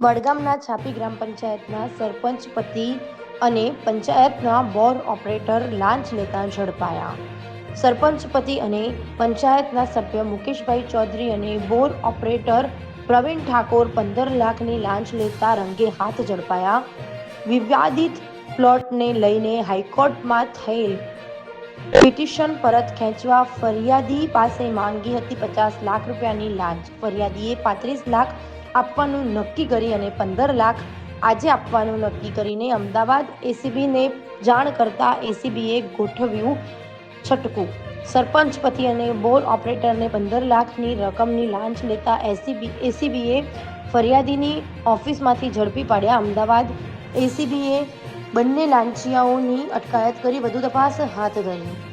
વડગામના છાપી ગ્રામ પંચાયતના સરપંચ પતિ અને પંચાયતના બોર ઓપરેટર લાંચ લેતા ઝડપાયા। સરપંચ પતિ અને પંચાયતના સભ્ય મુકેશભાઈ ચૌધરી અને બોર ઓપરેટર પ્રવીણ ઠાકોર 15 લાખની લાંચ લેતા રંગે હાથ ઝડપાયા। વિવાદિત પ્લોટને લઈને હાઈકોર્ટમાં થયેલ પિટિશન પરત ખેંચવા ફરિયાદી પાસે માંગી હતી 50 લાખ રૂપિયાની લાંચ। ફરિયાદીએ 35 લાખ આપવાનું નક્કી કરી અને 15 લાખ આજે આપવાનું નક્કી કરીને અમદાવાદ એસીબીને જાણ કરતા એસીબીએ ગોઠવ્યું છટકું। સરપંચ પતિ અને બોર ઓપરેટરને 15 લાખની રકમની લાંચ લેતા એસીબીએ ફરિયાદીની ઓફિસમાંથી ઝડપી પાડ્યા। અમદાવાદ એસીબીએ બંને લાંચિયાઓની અટકાયત કરી વધુ તપાસ હાથ ધરી।